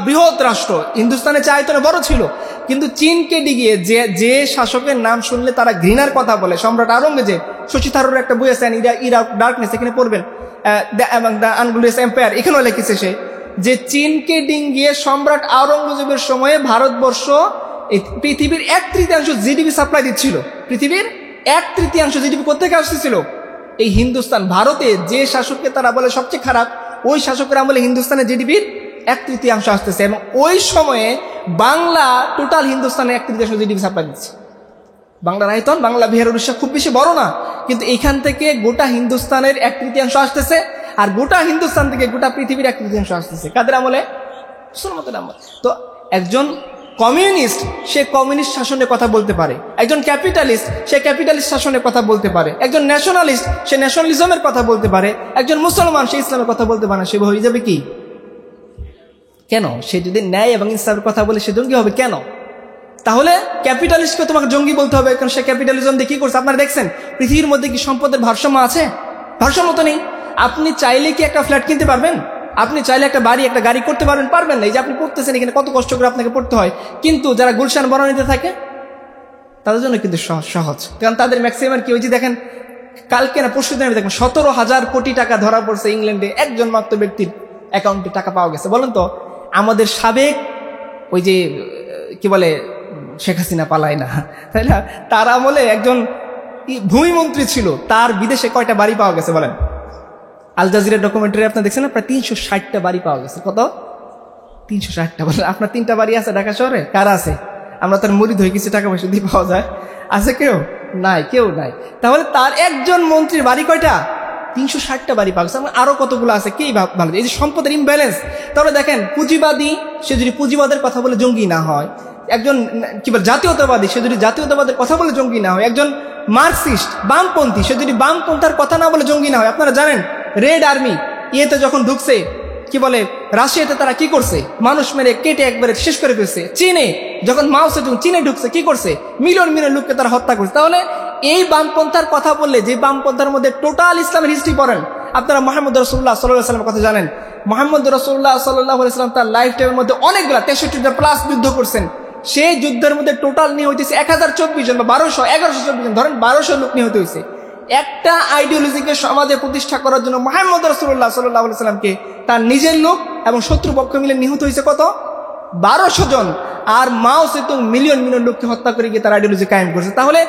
বৃহৎ রাষ্ট্র, হিন্দুস্তানে চাইতো না, বড় ছিল, কিন্তু চীনকে ডিঙ্গিয়ে যে শাসকের নাম শুনলে তারা ঘৃণার কথা বলে, সম্রাট আওরঙ্গজেব। শশী থারুর একটা বই আছে ইরা ডার্কনেস, এখানে পড়বেন, দ্য আনগ্লোরিয়াস এম্পায়ার, এখানেও লিখেছে সে যে চীনকে ডিঙ্গিয়ে সম্রাট আওরঙ্গজেবের সময়ে ভারতবর্ষ পৃথিবীর 1/3 জিডিপি সাপ্লাই দিচ্ছিল, পৃথিবীর 1/3 জিডিপি কোথেকে আসতেছিল? এই হিন্দুস্তান, ভারতে যে শাসককে তারা বলে সবচেয়ে খারাপ, ওই শাসকের আমলে হিন্দুস্তানের জিডিপির 1/3 আসতেছে। এবং ওই সময়ে বাংলা টোটাল হিন্দুস্তানের 1/3 জিডিপি সাপ্লাই দিচ্ছে। বাংলার আয়তন, বাংলা, বিহার, উড়িষ্যা খুব বেশি বড় না, কিন্তু এখান থেকে গোটা হিন্দুস্তানের 1/3 আসতেছে, আর গোটা হিন্দুস্তান থেকে গোটা পৃথিবীর 1/3 আসতেছে কাদের আমলে? মুসলমানদের আমলে। তো একজন কমিউনিস্ট, সে কমিউনিস্ট শাসনের কথা বলতে পারে। একজন ক্যাপিটালিস্ট, সে ক্যাপিটালিস্ট শাসনের কথা বলতে পারে। একজন ন্যাশনালিস্ট, সে ন্যাশনালিজমের কথা বলতে পারে। একজন মুসলমান, সে ইসলামের কথা বলতে পারে না। সে হয়ে যাবে কি? কেন? সে যদি ন্যায় এবং ইসলামের কথা বলে সে জঙ্গি হবে কেন? তাহলে ক্যাপিটালিস্টকে তোমাকে জঙ্গি বলতে হবে, কারণ সে ক্যাপিটালিজম দিয়ে কি করছে? আপনারা দেখছেন পৃথিবীর মধ্যে কি সম্পদের ভারসাম্য আছে? ভারসাম্য তো নেই। আপনি চাইলে কি একটা ফ্ল্যাট কিনতে পারবেন? আপনি চাইলে একটা বাড়ি, একটা গাড়ি করতে পারবেন? পারবেন না। এই যে আপনি পড়তেছেন, এখানে কত কষ্ট করে আপনাকে পড়তে হয়, কিন্তু যারা গুলশান বনানীতে থাকে তাদের জন্য কিন্তু সহজ, কারণ তাদের ম্যাক্সিমাম কি, ওই যে দেখেন কালকে না পরশু দিন দেখেন 17,000 কোটি টাকা ধরা পড়ছে ইংল্যান্ডে, একজন মাত্র ব্যক্তির অ্যাকাউন্টে টাকা পাওয়া গেছে। বলেন তো, আমাদের সাবেক ওই যে কি বলে শেখ হাসিনা পালায় না, তাই না? তার আমলে একজন ভূমিমন্ত্রী ছিল, তার বিদেশে কয়টা বাড়ি পাওয়া গেছে বলেন? আল জাজিরার ডকুমেন্টারি আপনি দেখছেন না, প্রায় 360টা বাড়ি পাওয়া গেছে। কত? 360টা। বলেন আপনার 3টা বাড়ি আছে ঢাকা শহরে? কার আছে? আমরা তার মুরিদ হয়ে কিছু টাকা পয়সা দিয়ে পাওয়া যায়? আছে কেউ? নাই, কেউ নাই। তাহলে তার একজন মন্ত্রীর বাড়ি কয়টা? 360টা বাড়ি পাওয়া গেছে। আরো কতগুলো আছে, কে ভালো? এই যে সম্পদের ইমব্যালেন্স। তাহলে দেখেন, পুঁজিবাদী সে যদি পুঁজিবাদের কথা বলে জঙ্গি না হয়, একজন কি বলে জাতীয়তাবাদী সে যদি জাতীয়তাবাদের কথা বলে জঙ্গি না হয়, একজন মার্কসিস্ট বামপন্থী সে যদি বামপন্থার কথা না বলে জঙ্গি না হয়। আপনারা জানেন রেড আর্মি ইয়েতে যখন ঢুকছে, কি বলে রাশিয়াতে তারা কি করছে? মানুষ মেরে কেটে একবারে শেষ করে ফেলছে। চীনে যখন মাও সেতুং চীনে ঢুকছে, কি করছে? মিলিয়ন মিলিয়ন লোককে তারা হত্যা করছে। তাহলে এই বামপন্থার কথা বললে, যে বামপন্থার মধ্যে টোটাল ইসলামের হিস্ট্রি পড়েন, আপনারা মুহাম্মদ রাসূলুল্লাহ সাল্লাল্লাহু আলাইহি ওয়াসাল্লামের কথা জানেন। মুহাম্মদ রাসূলুল্লাহ সাল্লাল্লাহু আলাইহি ওয়াসাল্লাম তার লাইফ টাইমের মধ্যে অনেকগুলা 63টা প্লাস যুদ্ধ করছেন। সেই যুদ্ধের মধ্যে টোটাল নিয়ে হইতেছে 1024 জন বা 1124 জন, ধরেন 1200 লোক নিহত হয়েছে। একটা আইডিওলজিকে সমাজে প্রতিষ্ঠা করার জন্য মুহাম্মদ রাসূলুল্লাহ সাল্লাল্লাহু আলাইহি ওয়াসাল্লামকে তার নিজের লোক এবং শত্রুপক্ষ মিলে নিহত হয়েছে কত? 1200 জন। আর মাও সেতুং মিলিয়ন মিলিয়ন লোককে হত্যা করে গিয়ে তার আইডিওলজি কায়েম করছে। তাহলে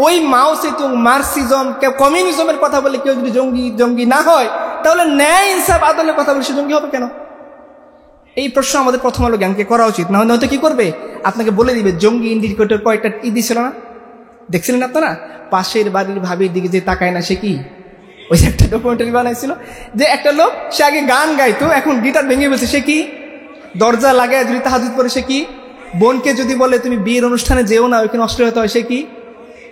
ওই মাও সেতুং, মার্কসিজম, কমিউনিজমের কথা বলে কেউ যদি জঙ্গি না হয়, তাহলে ন্যায় ইনসাফ আদলের কথা বলে সে জঙ্গি হবে কেন? এই প্রশ্ন আমাদের প্রথম আলো জ্ঞানকে করা উচিত। না হয়তো কি করবে? আপনাকে বলে দিবে জঙ্গি ইন্ডিকেটর কয়েকটা দিছিল না, দেখছিলেন আপনারা? পাশের বাড়ির ভাবির দিকে যে তাকায় না, সে কি? ওই যে একটা ডকুমেন্টারি বানাইছিল যে একটা লোক, সে আগে গান গাইতো, এখন গিটার ভেঙে বলছে। সে কি? দরজা লাগায় যদি তাহাজ্জুদ পড়ে। সে কি? বোনকে যদি বলে তুমি বিয়ের অনুষ্ঠানে যেও না, ওইখানে অশ্লীলতা হয়, সে কি?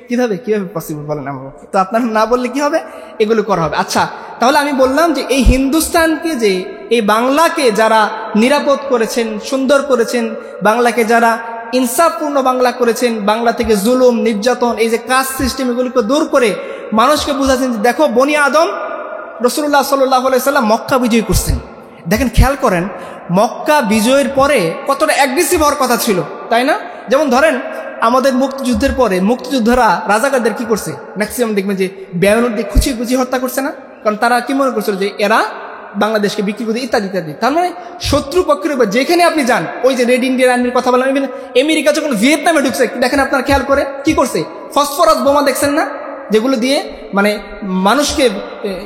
কিভাবে পসিবল বলেন? আমার তো আপনার না বললে কি হবে? এগুলো করা হবে। আচ্ছা, তাহলে আমি বললাম যে এই হিন্দুস্তানকে, যে এই বাংলাকে যারা নিরাপদ করেছেন, সুন্দর করেছেন, বাংলাকে যারা ইনসাফপূর্ণ বাংলা করেছেন, বাংলা থেকে জুলুম, নির্যাতন, এই যে কাস্ট সিস্টেম, এগুলোকে দূর করে মানুষকে বুঝাচ্ছেন যে দেখো বনি আদম রাসূলুল্লাহ সাল্লাল্লাহু আলাইহি ওয়াসাল্লাম মক্কা বিজয় করছেন। দেখেন, খেয়াল করেন মক্কা বিজয়ের পরে কতটা অ্যাগ্রেসিভ হওয়ার কথা ছিল, তাই না? যেমন ধরেন আমাদের মুক্তিযুদ্ধের পরে মুক্তিযোদ্ধারা রাজাকারদের কি করছে? ম্যাক্সিমাম দেখবেন যে বেয়ানুর দিয়ে খুঁচিয়ে হত্যা করছে না? কারণ তারা কি মনে করছিল যে এরা বাংলাদেশকে বিক্রি করে ইত্যাদি ইত্যাদি। তার মানে শত্রু পক্ষের উপর যেখানে আপনি যান, ওই যে রেড ইন্ডিয়ান আর্মির কথা বললাম, আমেরিকা যখন ভিয়েতনামে ঢুকছে, দেখেন আপনারা খেয়াল করে কি করছে? ফসফরাস বোমা দেখছেন না, যেগুলো দিয়ে মানে মানুষকে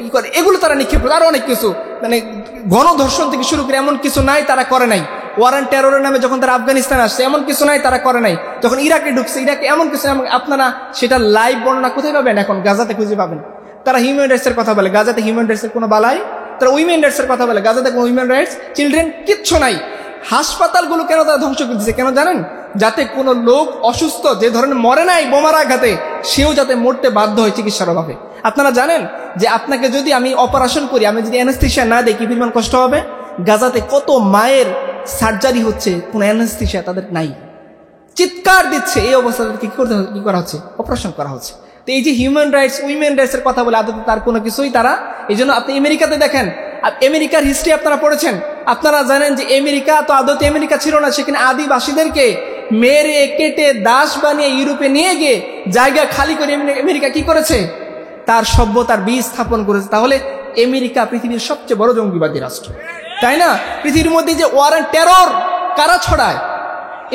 ই করে, এগুলো তারা নিক্ষেপ করে। আরো অনেক কিছু, মানে গণধর্ষণ থেকে শুরু করে এমন কিছু নাই তারা করে নাই। ওয়ার অ্যান্ড টেররের নামে যখন তারা আফগানিস্তান আসছে, এমন কিছু নাই তারা করে নাই। যখন ইরাকে ঢুকছে, ইরাকে এমন কিছু, আপনারা সেটা লাইভ বর্ণনা কোথায় পাবেন? এখন গাজাতে খুঁজে পাবেন। তারা হিউম্যান রাইটসের কথা বলে, গাজাতে হিউম্যান রাইটসের কোনো বালাই। তারা উইমেন রাইটসের কথা বলে, গাজাতে কোনো উইমেন রাইটস, চিলড্রেন কিচ্ছু নাই। হাসপাতালগুলো কেন তারা ধ্বংস করে দিচ্ছে? কেন জানেন? যাতে কোনো লোক অসুস্থ, যে ধরনের মরে নাই বোমার আঘাতে, সেও যাতে মরতে বাধ্য হয় চিকিৎসার অভাবে। আপনারা জানেন যে আপনাকে যদি আমি অপারেশন করি, আমি যদি অ্যানেস্থেশিয়া না দিই, কি পরিমাণ কষ্ট হবে? গাজাতে কত মায়ের সার্জারি হচ্ছে, কোনো অ্যানেস্থেশিয়া তাদের নাই, চিৎকার দিচ্ছে। এই অবস্থাতে কি করা হচ্ছে? অপারেশন করা হচ্ছে। তো এই যে হিউম্যান রাইটস, উইমেন রাইটসের কথা বলে, আদতে তার কোনো কিছুই তারা, এই জন্য আপনি আমেরিকাতে দেখেন, আমেরিকার হিস্ট্রি আপনারা পড়েছেন, আপনারা জানেন যে আমেরিকা তো আদতে আমেরিকা ছিল না। সেখানে আদিবাসীদেরকে মেরে কেটে দাস বানিয়ে ইউরোপে নিয়ে গিয়ে জায়গা খালি করে আমেরিকা কি করেছে? তার সভ্যতার বীজ স্থাপন করেছে। তাহলে আমেরিকা পৃথিবীর সবচেয়ে বড় জঙ্গিবাদী রাষ্ট্র, তাই না? পৃথিবীর মধ্যে যে ওয়ার অ্যান্ড টেরর কারা ছড়ায়?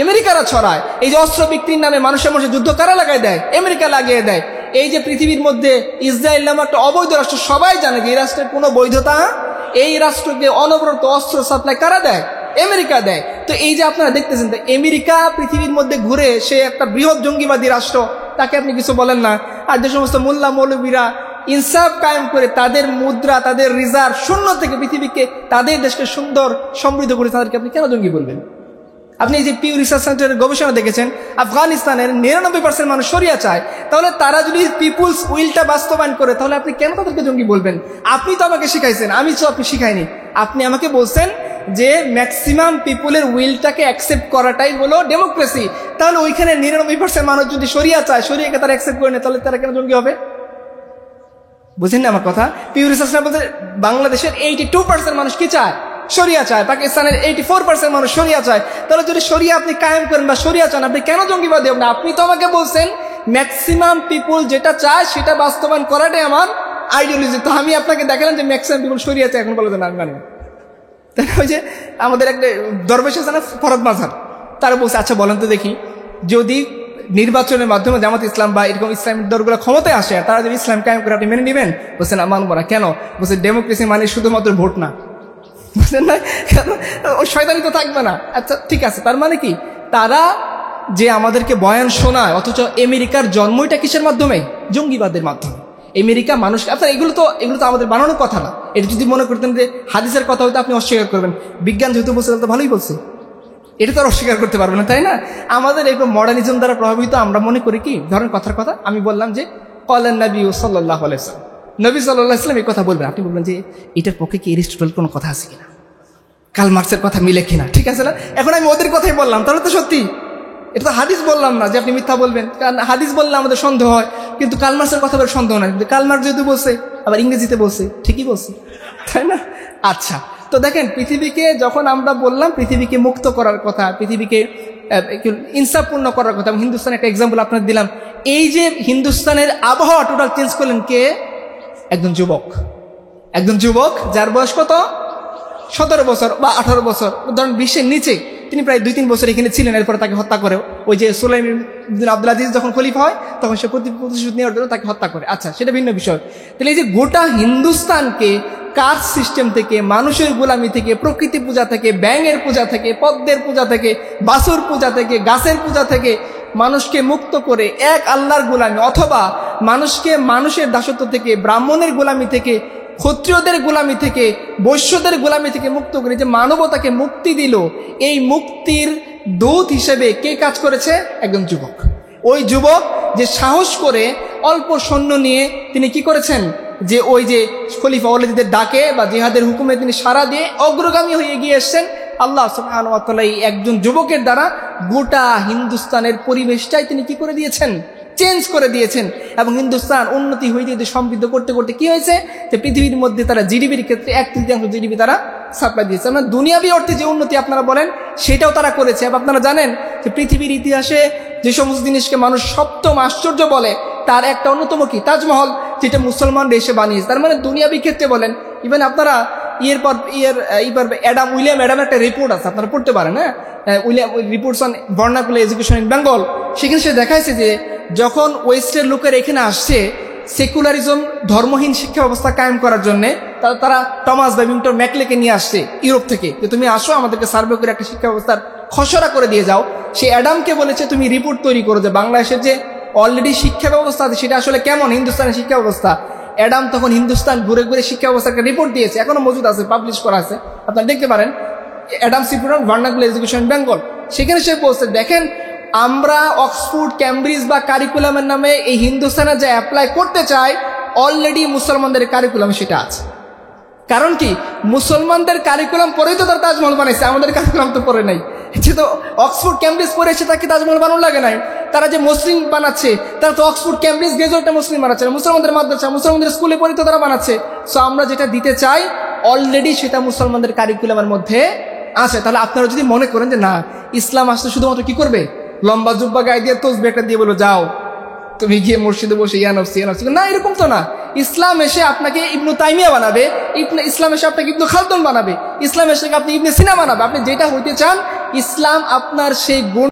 আমেরিকারা ছড়ায়। এই যে অস্ত্র বিক্রির নামে মানুষের মধ্যে যুদ্ধ কারা লাগাই দেয়? আমেরিকা লাগিয়ে দেয়। এই যে পৃথিবীর মধ্যে ইসরায়েল নামে একটা অবৈধ রাষ্ট্র, সবাই জানে যে এই রাষ্ট্রের কোনো বৈধতা, এই রাষ্ট্রকে অনবরত অস্ত্র সাপ্লাই কারা দেয়? আমেরিকা দেয়। তো এই যে আপনারা দেখতেছেন, তো আমেরিকা পৃথিবীর মধ্যে ঘুরে সে একটা বৃহৎ জঙ্গিবাদী রাষ্ট্র, তাকে আপনি কিছু বলেন না। আর যে সমস্ত মোল্লা মৌলবীরা ইনসাফ কায়েম করে তাদের মুদ্রা, তাদের রিজার্ভ শূন্য থেকে পৃথিবীকে, তাদের দেশকে সুন্দর সমৃদ্ধ করে, তাদেরকে আপনি কেন জঙ্গি বলবেন? আপনি এই যে পিউ রিসার্চ সেন্টারের গবেষণা দেখেছেন, আফগানিস্তানের 99% মানুষ শরিয়া চায়। তাহলে তারা যদি পিপুলস উইলটা বাস্তবায়ন করে, তাহলে আপনি কেন তাদেরকে জঙ্গি বলবেন? আপনি তো আমাকে শিখাইছেন, আমি তো আপনি শিখাইনি। আপনি আমাকে বলছেন যে ম্যাক্সিমাম পিপুলের উইলটাকে অ্যাকসেপ্ট করাটাই হলো ডেমোক্রেসি। তাহলে ওইখানে 99% মানুষ যদি শরিয়া চায়, শরিয়াকে তারা অ্যাকসেপ্ট করে নেয়, তাহলে তারা কেন জঙ্গি হবে? বুঝেন না আমার কথা? পিউ রিসার্চ বলতে বাংলাদেশের 82% মানুষ কি চায়? শরিয়া চায়। পাকিস্তানের 84% মানুষ শরিয়া চায়। তাহলে যদি শরিয়া আপনি কায়েম করেন বা শরিয়া চান, আপনি কেন জঙ্গিবাদী হবেন? আপনি তো আমাকে বলছেন ম্যাক্সিমাম পিপুল যেটা চায় সেটা বাস্তবায়ন করাটাই আমার আইডিওলজি। তো আমি আপনাকে দেখালাম যে ম্যাক্সিমাম পিপুল শরিয়া চায়, এখন বলে দেন আমি মানি। তাই ওই যে আমাদের একটা দরবেশ আছে না, ফরদ মাঝহার, তারা বলছে আচ্ছা বলেন তো দেখি, যদি নির্বাচনের মাধ্যমে জামাত ইসলাম বা এরকম ইসলামিক দলগুলো ক্ষমতায় আসে, তারা যদি ইসলাম কায়েম করে, আপনি মেনে নেবেন? বলছেন না, মানবো না। কেন? বলছে ডেমোক্রেসি মানে শুধুমাত্র ভোট না, বুঝলেন না? ওই শয়তানি তো থাকবে না। আচ্ছা ঠিক আছে, তার মানে কি তারা যে আমাদেরকে বয়ান শোনায়, অথচ আমেরিকার জন্মটা কিসের মাধ্যমে? জঙ্গিবাদের মাধ্যমে। আমেরিকা মানুষ, আপনার এগুলো তো আমাদের বানানোর কথা না। এটা যদি মনে করতেন যে হাদিসের কথা হয়তো আপনি অস্বীকার করবেন, বিজ্ঞান যেহেতু বলছে তো ভালোই বলছে, এটা তো আর অস্বীকার করতে পারবে না, তাই না? আমাদের এরকম মডার্নিজম দ্বারা প্রভাবিত আমরা মনে করি কি, ধরেন কথার কথা আমি বললাম যে ক্বালান নবী সাল্লাল্লাহু আলাইহি ওয়াসাল্লাম, নবী সাল্লাল্লাহু আলাইহি ওয়াসাল্লাম এই কথা বলবেন, আপনি বলবেন যে এটার পক্ষে কি এরিস্টটল কোনো কথা আছে কিনা, কার্ল মার্কসের কথা মিলে কিনা, ঠিক আছে না? এখন আমি ওদের কথাই বললাম, তাহলে তো সত্যি। এটা তো হাদিস বললাম না যে আপনি মিথ্যা বলবেন, কারণ হাদিস বললে আমাদের সন্দেহ হয়, কিন্তু কার্ল মার্কসের কথা বলে সন্দেহ নাই। কার্ল মার্কস যেহেতু বলছে, আবার ইংরেজিতে বলছে, ঠিকই বলছে, তাই না? আচ্ছা, তো দেখেন পৃথিবীকে যখন আমরা বললাম পৃথিবীকে মুক্ত করার কথা, পৃথিবীকে ইনসাফপূর্ণ করার কথা, এবং হিন্দুস্তানের একটা এক্সাম্পল আপনাদের দিলাম। এই যে হিন্দুস্তানের আবহাওয়া টোটাল চেঞ্জ করলেন কে? একজন যুবক যার বয়স কত? 17 বছর বা 18 বছর, ধরেন 20-এর নিচে। তিনি প্রায় 2-3 বছর এখানে ছিলেন, এরপরে তাকে হত্যা করে ওই যে সুলাইমান বিন আব্দুল আজিজ যখন খলিফা হয়, তখন সে প্রতিশোধ নেওয়ার জন্য তাকে হত্যা করে। আচ্ছা, সেটা ভিন্ন বিষয়। তাহলে এই যে গোটা হিন্দুস্তানকে কাস্ট সিস্টেম থেকে, মানুষের গোলামি থেকে, প্রকৃতি পূজা থেকে, ব্যাঙের পূজা থেকে, পদ্মের পূজা থেকে, বাসুর পূজা থেকে, গাছের পূজা থেকে মানুষকে মুক্ত করে এক আল্লাহর গোলামি, অথবা মানুষকে মানুষের দাসত্ব থেকে, ব্রাহ্মণের গোলামি থেকে, ক্ষত্রিয়দের গোলামি থেকে, বৈশ্যদের গোলামি থেকে মুক্ত করে যে মানবতাকে মুক্তি দিল, এই মুক্তির দূত হিসেবে কে কাজ করেছে? একজন যুবক। ওই যুবক যে সাহস করে অল্প সৈন্য নিয়ে তিনি কি করেছেন, যে ওই যে খলিফা ওয়ালিদের ডাকে বা জিহাদের হুকুমে তিনি সাড়া দিয়ে অগ্রগামী হয়ে এগিয়ে এসছেন। আল্লাহ সুবহানাহু ওয়া তাআলা এই একজন যুবকের দ্বারা গোটা হিন্দুস্তানের পরিবেশটাই তিনি কি করে দিয়েছেন? চেঞ্জ করে দিয়েছেন। এবং হিন্দুস্তান উন্নতি হইতে সমৃদ্ধ করতে করতে কি হয়েছে, যে পৃথিবীর মধ্যে তারা জিডিপির ক্ষেত্রে 1/3 জিডিপি তারা সাপ্লাই দিয়েছে। মানে দুনিয়াবি অর্থে যে উন্নতি আপনারা বলেন সেটাও তারা করেছে। এবং আপনারা জানেন যে পৃথিবীর ইতিহাসে যে সমস্ত জিনিসকে মানুষ সপ্তম আশ্চর্য বলে, তার একটা অন্যতম কি তাজমহল, যেটা মুসলমানরা এসে বানিয়েছে। তার মানে দুনিয়াবি ক্ষেত্রে বলেন, ইভেন আপনারা উইলিয়াম অ্যাডাম একটা রিপোর্ট আছে, আপনারা পড়তে পারেন, হ্যাঁ, William reports on vernacular education in Bengal. সেখানে সে দেখাইছে যে যখন ওয়েস্টের লোকের এখানে আসছে সেকুলারিজম, ধর্মহীন শিক্ষা ব্যবস্থা কায়েম করার জন্য, তারা টমাস ব্যাবিংটন ম্যাকলেকে নিয়ে আসছে ইউরোপ থেকে, যে তুমি আসো আমাদেরকে সার্ভে করে একটা শিক্ষা ব্যবস্থার খসড়া করে দিয়ে যাও। সে অ্যাডামকে বলেছে তুমি রিপোর্ট তৈরি করো যে বাংলাদেশের যে অলরেডি শিক্ষা ব্যবস্থা আছে সেটা আসলে কেমন, হিন্দুস্তানের শিক্ষা ব্যবস্থা। অ্যাডাম তখন হিন্দুস্তান ঘুরে ঘুরে শিক্ষা ব্যবস্থার একটা রিপোর্ট দিয়েছে, এখনো মজুদ আছে, পাবলিশ করা আছে, আপনারা দেখতে পারেন। Adams report on vernacular education in Bengal. সেখানে সে বলছে, দেখেন আমরা অক্সফোর্ড, ক্যামব্রিজ বা কারিকুলামের নামে এই হিন্দুস্তানে যা অ্যাপ্লাই করতে চাই, অলরেডি মুসলমানদের কারিকুলামে সেটা আছে। কারণ কি, মুসলমানদের কারিকুলাম পরেই তো তারা তাজমহল বানাইছে, আমাদের কারিকুলাম তো পরে নাই। সে তো অক্সফোর্ড ক্যামব্রিজ পরে এসে তাকে তাজমহল বানানো লাগে নাই। তারা যে মুসলিম বানাচ্ছে, তারা তো অক্সফোর্ড ক্যামব্রিজ গ্রাজুয়েটটা মুসলিম বানাচ্ছে না, মুসলমানদের মাদ্রাসা, মুসলমানদের স্কুলে পরে তো তারা বানাচ্ছে। সো আমরা যেটা দিতে চাই অলরেডি সেটা মুসলমানদের কারিকুলামের মধ্যে আছে। তাহলে আপনারা যদি মনে করেন যে না, ইসলাম আসলে শুধুমাত্র কি করবে, লম্বা জুব্বা গায়ে দিয়ে তসবিহ একটা দিয়ে বলো যাও তুমি গিয়ে মসজিদে বসে ইয়া নফসি, না, এরকম তো না। ইসলাম এসে আপনাকে ইবনু তাইমিয়া বানাবে, ইসলাম এসে আপনাকে ইবনু খালদুন বানাবে, ইসলাম এসে আপনি ইবনে সিনা বানাবে। আপনি যেটা হইতে চান, ইসলাম আপনার সেই গুণ